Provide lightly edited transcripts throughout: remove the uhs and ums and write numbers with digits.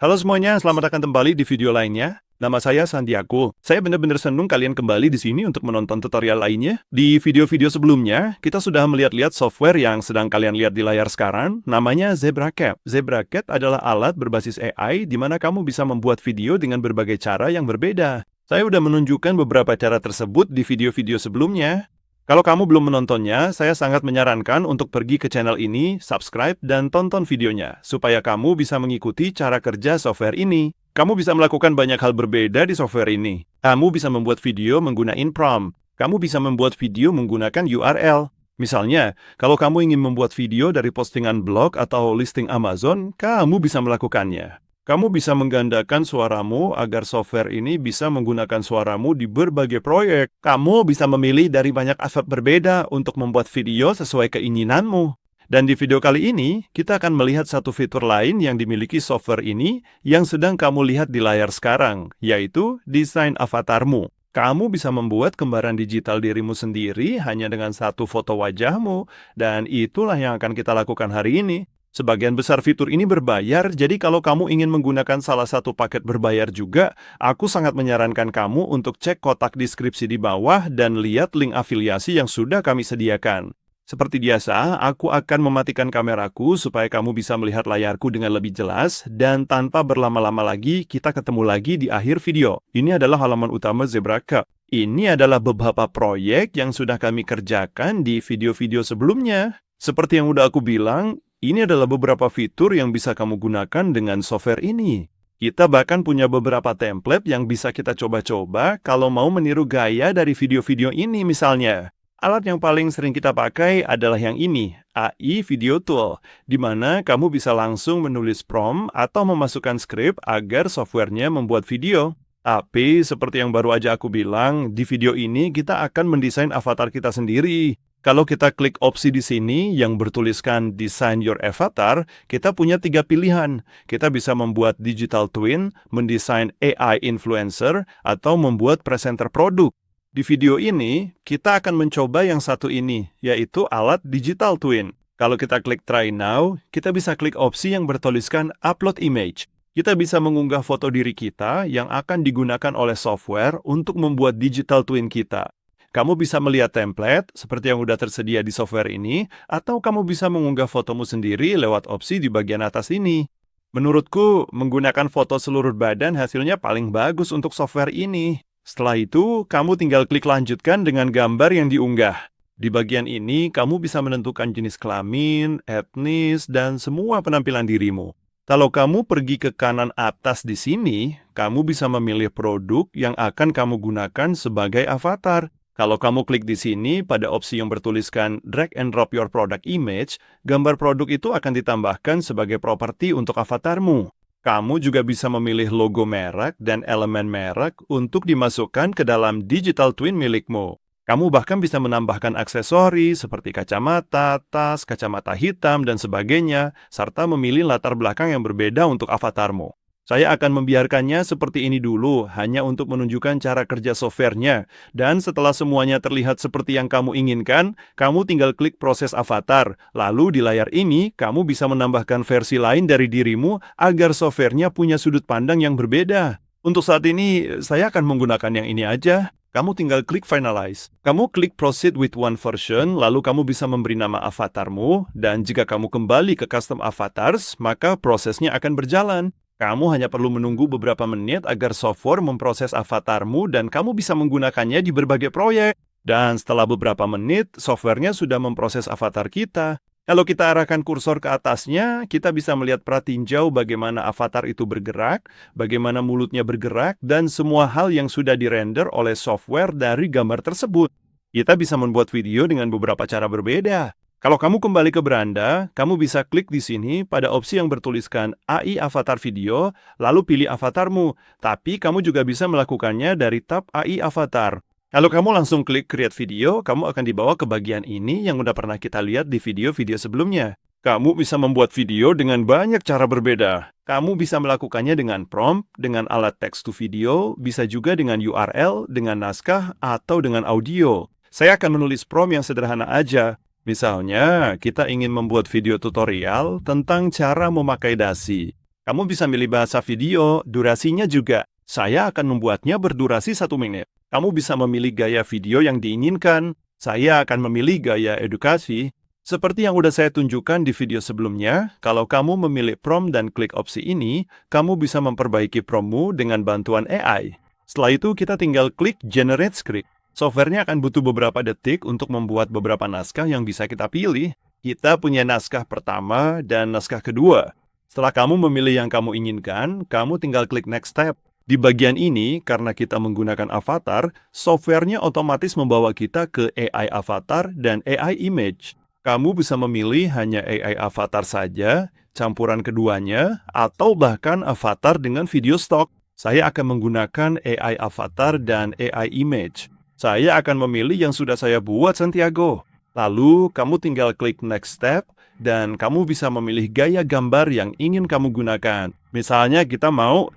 Halo semuanya, selamat datang kembali di video lainnya. Nama saya Sandiago. Saya benar-benar senang kalian kembali di sini untuk menonton tutorial lainnya. Di video-video sebelumnya, kita sudah melihat-lihat software yang sedang kalian lihat di layar sekarang, namanya ZebraCap. ZebraCap adalah alat berbasis AI di mana kamu bisa membuat video dengan berbagai cara yang berbeda. Saya sudah menunjukkan beberapa cara tersebut di video-video sebelumnya. Kalau kamu belum menontonnya, saya sangat menyarankan untuk pergi ke channel ini, subscribe, dan tonton videonya, supaya kamu bisa mengikuti cara kerja software ini. Kamu bisa melakukan banyak hal berbeda di software ini. Kamu bisa membuat video menggunakan prompt. Kamu bisa membuat video menggunakan URL. Misalnya, kalau kamu ingin membuat video dari postingan blog atau listing Amazon, kamu bisa melakukannya. Kamu bisa menggandakan suaramu agar software ini bisa menggunakan suaramu di berbagai proyek. Kamu bisa memilih dari banyak aset berbeda untuk membuat video sesuai keinginanmu. Dan di video kali ini, kita akan melihat satu fitur lain yang dimiliki software ini yang sedang kamu lihat di layar sekarang, yaitu desain avatarmu. Kamu bisa membuat gambaran digital dirimu sendiri hanya dengan satu foto wajahmu, dan itulah yang akan kita lakukan hari ini. Sebagian besar fitur ini berbayar, jadi kalau kamu ingin menggunakan salah satu paket berbayar juga, aku sangat menyarankan kamu untuk cek kotak deskripsi di bawah dan lihat link afiliasi yang sudah kami sediakan. Seperti biasa, aku akan mematikan kameraku supaya kamu bisa melihat layarku dengan lebih jelas, dan tanpa berlama-lama lagi, kita ketemu lagi di akhir video. Ini adalah halaman utama ZebraCap. Ini adalah beberapa proyek yang sudah kami kerjakan di video-video sebelumnya. Seperti yang udah aku bilang, ini adalah beberapa fitur yang bisa kamu gunakan dengan software ini. Kita bahkan punya beberapa template yang bisa kita coba-coba kalau mau meniru gaya dari video-video ini misalnya. Alat yang paling sering kita pakai adalah yang ini, AI Video Tool, di mana kamu bisa langsung menulis prompt atau memasukkan skrip agar softwarenya membuat video. Tapi seperti yang baru aja aku bilang, di video ini kita akan mendesain avatar kita sendiri. Kalau kita klik opsi di sini yang bertuliskan Design Your Avatar, kita punya 3 pilihan. Kita bisa membuat digital twin, mendesain AI influencer, atau membuat presenter produk. Di video ini, kita akan mencoba yang satu ini, yaitu alat digital twin. Kalau kita klik Try Now, kita bisa klik opsi yang bertuliskan Upload Image. Kita bisa mengunggah foto diri kita yang akan digunakan oleh software untuk membuat digital twin kita. Kamu bisa melihat template seperti yang sudah tersedia di software ini, atau kamu bisa mengunggah fotomu sendiri lewat opsi di bagian atas ini. Menurutku, menggunakan foto seluruh badan hasilnya paling bagus untuk software ini. Setelah itu, kamu tinggal klik lanjutkan dengan gambar yang diunggah. Di bagian ini, kamu bisa menentukan jenis kelamin, etnis, dan semua penampilan dirimu. Kalau kamu pergi ke kanan atas di sini, kamu bisa memilih produk yang akan kamu gunakan sebagai avatar. Kalau kamu klik di sini pada opsi yang bertuliskan Drag and Drop Your Product Image, gambar produk itu akan ditambahkan sebagai properti untuk avatarmu. Kamu juga bisa memilih logo merek dan elemen merek untuk dimasukkan ke dalam digital twin milikmu. Kamu bahkan bisa menambahkan aksesori seperti kacamata, tas, kacamata hitam, dan sebagainya, serta memilih latar belakang yang berbeda untuk avatarmu. Saya akan membiarkannya seperti ini dulu, hanya untuk menunjukkan cara kerja softwarenya. Dan setelah semuanya terlihat seperti yang kamu inginkan, kamu tinggal klik proses avatar. Lalu di layar ini, kamu bisa menambahkan versi lain dari dirimu agar softwarenya punya sudut pandang yang berbeda. Untuk saat ini, saya akan menggunakan yang ini aja. Kamu tinggal klik Finalize. Kamu klik Proceed with one version, lalu kamu bisa memberi nama avatarmu, dan jika kamu kembali ke Custom Avatars, maka prosesnya akan berjalan. Kamu hanya perlu menunggu beberapa menit agar software memproses avatarmu dan kamu bisa menggunakannya di berbagai proyek. Dan setelah beberapa menit, softwarenya sudah memproses avatar kita. Kalau kita arahkan kursor ke atasnya, kita bisa melihat pratinjau bagaimana avatar itu bergerak, bagaimana mulutnya bergerak, dan semua hal yang sudah dirender oleh software dari gambar tersebut. Kita bisa membuat video dengan beberapa cara berbeda. Kalau kamu kembali ke beranda, kamu bisa klik di sini pada opsi yang bertuliskan AI Avatar Video, lalu pilih avatarmu. Tapi kamu juga bisa melakukannya dari tab AI Avatar. Kalau kamu langsung klik Create Video, kamu akan dibawa ke bagian ini yang udah pernah kita lihat di video-video sebelumnya. Kamu bisa membuat video dengan banyak cara berbeda. Kamu bisa melakukannya dengan prompt, dengan alat text to video, bisa juga dengan URL, dengan naskah, atau dengan audio. Saya akan menulis prompt yang sederhana aja. Misalnya, kita ingin membuat video tutorial tentang cara memakai dasi. Kamu bisa milih bahasa video, durasinya juga. Saya akan membuatnya berdurasi 1 menit. Kamu bisa memilih gaya video yang diinginkan. Saya akan memilih gaya edukasi. Seperti yang udah saya tunjukkan di video sebelumnya, kalau kamu memilih prompt dan klik opsi ini, kamu bisa memperbaiki promptmu dengan bantuan AI. Setelah itu kita tinggal klik Generate Script. Softwarenya akan butuh beberapa detik untuk membuat beberapa naskah yang bisa kita pilih. Kita punya naskah pertama dan naskah kedua. Setelah kamu memilih yang kamu inginkan, kamu tinggal klik Next Step. Di bagian ini, karena kita menggunakan avatar, softwarenya otomatis membawa kita ke AI avatar dan AI image. Kamu bisa memilih hanya AI avatar saja, campuran keduanya, atau bahkan avatar dengan video stock. Saya akan menggunakan AI avatar dan AI image. Saya akan memilih yang sudah saya buat, Santiago. Lalu, kamu tinggal klik Next Step, dan kamu bisa memilih gaya gambar yang ingin kamu gunakan. Misalnya kita mau,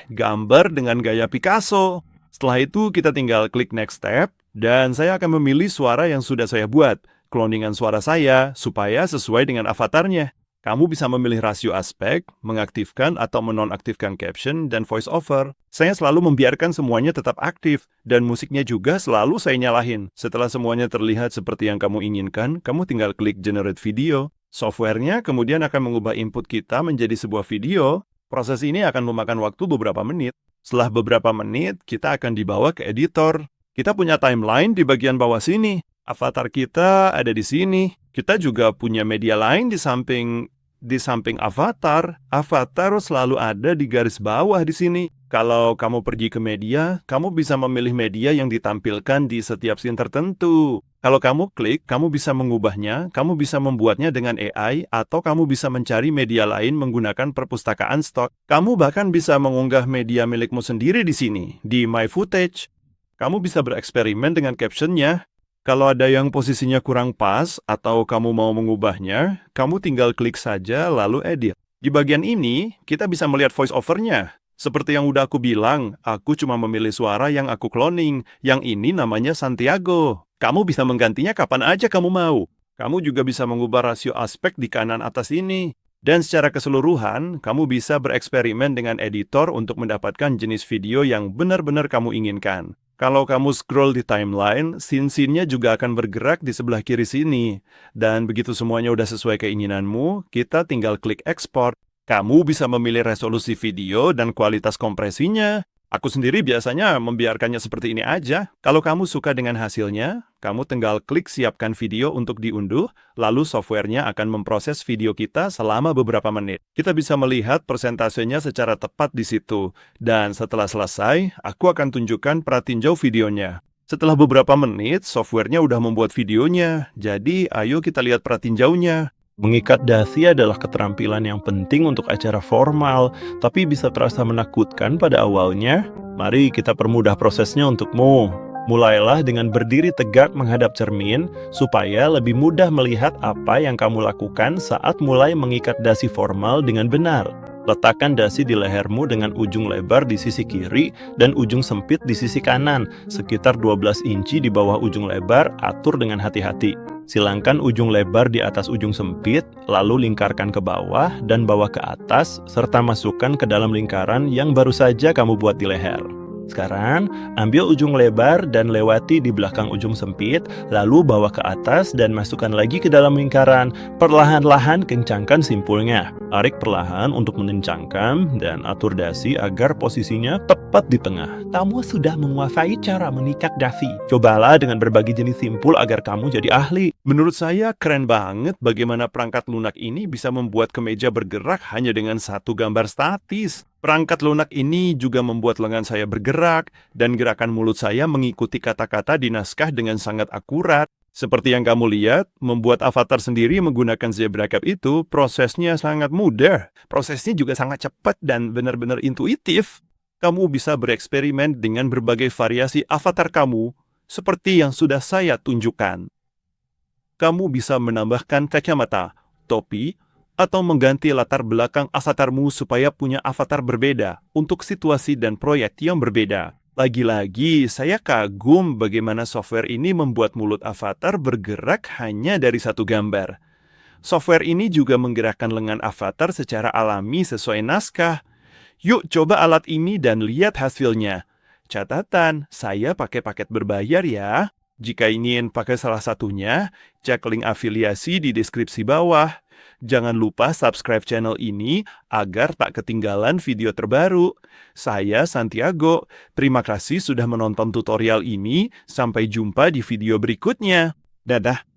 gambar dengan gaya Picasso. Setelah itu kita tinggal klik Next Step, dan saya akan memilih suara yang sudah saya buat, cloningan suara saya, supaya sesuai dengan avatarnya. Kamu bisa memilih rasio aspek, mengaktifkan atau menonaktifkan caption dan voice over. Saya selalu membiarkan semuanya tetap aktif, dan musiknya juga selalu saya nyalahin. Setelah semuanya terlihat seperti yang kamu inginkan, kamu tinggal klik Generate Video. Softwarenya kemudian akan mengubah input kita menjadi sebuah video. Proses ini akan memakan waktu beberapa menit. Setelah beberapa menit, kita akan dibawa ke editor. Kita punya timeline di bagian bawah sini. Avatar kita ada di sini. Kita juga punya media lain di samping avatar. Avatar selalu ada di garis bawah di sini. Kalau kamu pergi ke media, kamu bisa memilih media yang ditampilkan di setiap scene tertentu. Kalau kamu klik, kamu bisa mengubahnya, kamu bisa membuatnya dengan AI, atau kamu bisa mencari media lain menggunakan perpustakaan stok. Kamu bahkan bisa mengunggah media milikmu sendiri di sini, di My Footage. Kamu bisa bereksperimen dengan captionnya. Kalau ada yang posisinya kurang pas atau kamu mau mengubahnya, kamu tinggal klik saja lalu edit. Di bagian ini, kita bisa melihat voice over-nya. Seperti yang udah aku bilang, aku cuma memilih suara yang aku cloning. Yang ini namanya Santiago. Kamu bisa menggantinya kapan aja kamu mau. Kamu juga bisa mengubah rasio aspek di kanan atas ini. Dan secara keseluruhan, kamu bisa bereksperimen dengan editor untuk mendapatkan jenis video yang benar-benar kamu inginkan. Kalau kamu scroll di timeline, scene-scene-nya juga akan bergerak di sebelah kiri sini. Dan begitu semuanya udah sesuai keinginanmu, kita tinggal klik export. Kamu bisa memilih resolusi video dan kualitas kompresinya. Aku sendiri biasanya membiarkannya seperti ini aja. Kalau kamu suka dengan hasilnya, kamu tinggal klik siapkan video untuk diunduh, lalu softwarenya akan memproses video kita selama beberapa menit. Kita bisa melihat persentasenya secara tepat di situ. Dan setelah selesai, aku akan tunjukkan pratinjau videonya. Setelah beberapa menit, softwarenya udah membuat videonya. Jadi, ayo kita lihat pratinjaunya. Mengikat dasi adalah keterampilan yang penting untuk acara formal, tapi bisa terasa menakutkan pada awalnya. Mari kita permudah prosesnya untukmu. Mulailah dengan berdiri tegak menghadap cermin, supaya lebih mudah melihat apa yang kamu lakukan saat mulai mengikat dasi formal dengan benar. Letakkan dasi di lehermu dengan ujung lebar di sisi kiri dan ujung sempit di sisi kanan, sekitar 12 inci di bawah ujung lebar, atur dengan hati-hati. Silangkan ujung lebar di atas ujung sempit, lalu lingkarkan ke bawah dan bawa ke atas, serta masukkan ke dalam lingkaran yang baru saja kamu buat di leher. Sekarang, ambil ujung lebar dan lewati di belakang ujung sempit, lalu bawa ke atas dan masukkan lagi ke dalam lingkaran. Perlahan-lahan kencangkan simpulnya. Tarik perlahan untuk mengencangkan dan atur dasi agar posisinya tepat di tengah. Kamu sudah menguasai cara mengikat dasi. Cobalah dengan berbagai jenis simpul agar kamu jadi ahli. Menurut saya keren banget bagaimana perangkat lunak ini bisa membuat kemeja bergerak hanya dengan satu gambar statis. Perangkat lunak ini juga membuat lengan saya bergerak, dan gerakan mulut saya mengikuti kata-kata di naskah dengan sangat akurat. Seperti yang kamu lihat, membuat avatar sendiri menggunakan Zebra Cap itu prosesnya sangat mudah. Prosesnya juga sangat cepat dan benar-benar intuitif. Kamu bisa bereksperimen dengan berbagai variasi avatar kamu, seperti yang sudah saya tunjukkan. Kamu bisa menambahkan kacamata, topi, atau mengganti latar belakang avatarmu supaya punya avatar berbeda untuk situasi dan proyek yang berbeda. Lagi-lagi, saya kagum bagaimana software ini membuat mulut avatar bergerak hanya dari satu gambar. Software ini juga menggerakkan lengan avatar secara alami sesuai naskah. Yuk coba alat ini dan lihat hasilnya. Catatan, saya pakai paket berbayar ya. Jika ingin pakai salah satunya, cek link afiliasi di deskripsi bawah. Jangan lupa subscribe channel ini agar tak ketinggalan video terbaru. Saya Santiago. Terima kasih sudah menonton tutorial ini. Sampai jumpa di video berikutnya. Dadah.